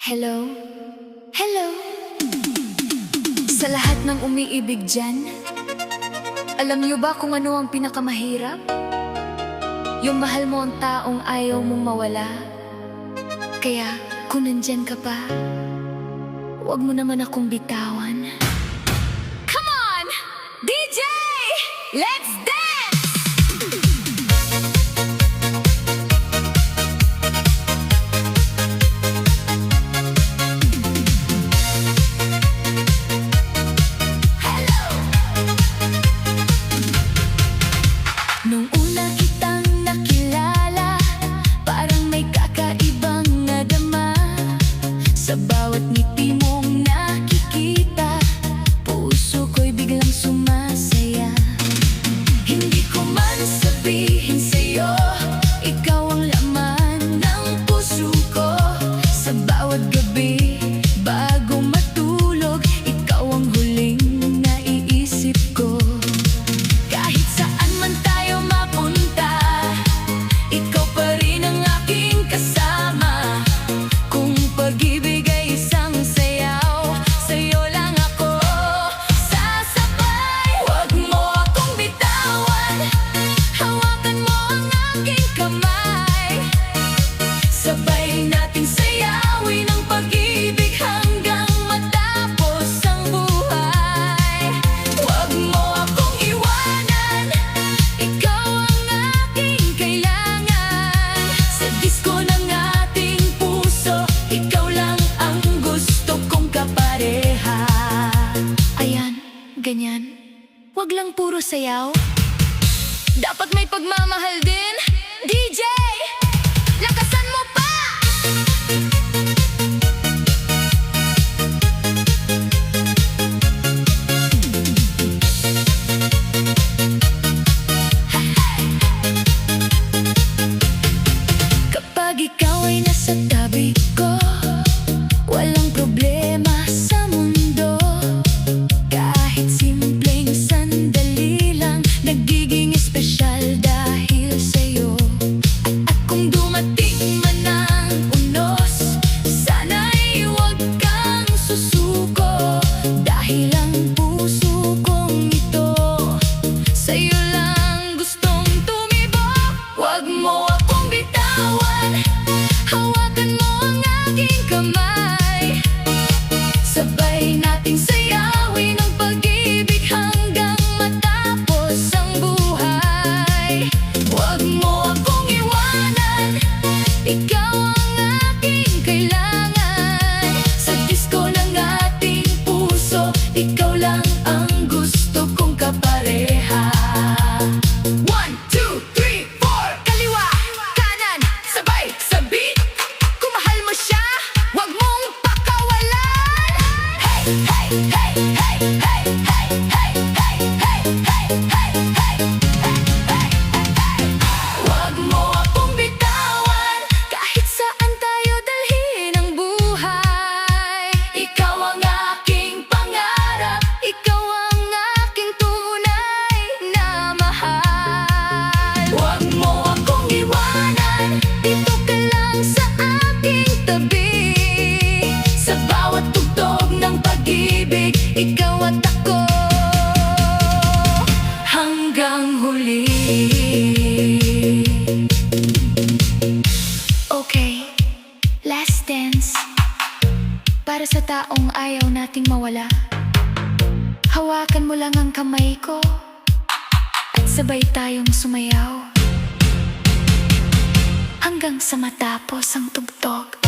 Hello? Hello? Sa lahat ng umiibig dyan, alam niyo ba kung ano ang pinakamahirap? Yung mahal mo ang taong ayaw mong mawala. Kaya kung nandyan ka pa, huwag mo naman akong bitawan. Come on! DJ! Let's dance! Nung una kitang nakilala, parang may kakaibang nadama. Sa bawat ngiti mong nakikita, puso ko'y biglang sumasaya. Hindi ko man sabihin sa'yo, ikaw ang laman ng puso ko. Sa bawat gabi, bago matulog, ikaw ang huling naiisip ko. Kahit saan man tayo mapunta, ikaw pa rin ang aking kasama. Kung pag-ibig ay isang sayaw, sa'yo lang ako sasabay. Huwag mo akong bitawan, hawakan mo ang aking kamay. Sabay nating sayawin ang pag-ibig hanggang matapos ang buhay. Huwag mo akong iwanan, ikaw ang aking kailangan. Sa disko ng ating puso, ikaw lang ang gusto kong kapareha. Ayan, ganyan. Huwag lang puro sayaw, dapat may pagmamahal din. DJ! Lakasan mo pa! Kapag ikaw ay nasa tabi ko, walang problema sa mundo. Kahit simpleng sandali lang, nagiging espesyal dahil sa'yo. At kung dumating man ang unos, sana'y huwag kang susuko. Dahil ang puso kong ito, sa'yo lang gustong tumibok. Huwag mo akong bitawan, hawakan mo ang aking kamay. Sabay nating sayawin ang pag-ibig hanggang matapos ang buhay. Huwag mo akong iwanan, ikaw ang aking kailangan. Sa disko ng ating puso, ikaw lang ang gusto kong kapareha. 1, 2, 3, 4. Kaliwa, kanan, sabay sa beat. Kung mahal mo siya, huwag mong pakawalan. Hey, hey, hey, hey, hey, hey, hey, hey, hey, hey, hey, hey, hey, hey. Huwag mo akong bitawan, kahit saan tayo dalhin ang buhay. Ikaw ang aking pangarap, ikaw ang aking tunay na mahal. Huwag mo akong iwanan, dito ka lang sa aking tabi. Sa bawat tugtog ng pag-ibig, ikaw at ako hanggang huli. Okay, last dance. Para sa taong ayaw nating mawala, hawakan mo lang ang kamay ko at sabay tayong sumayaw hanggang sa matapos ang tugtog.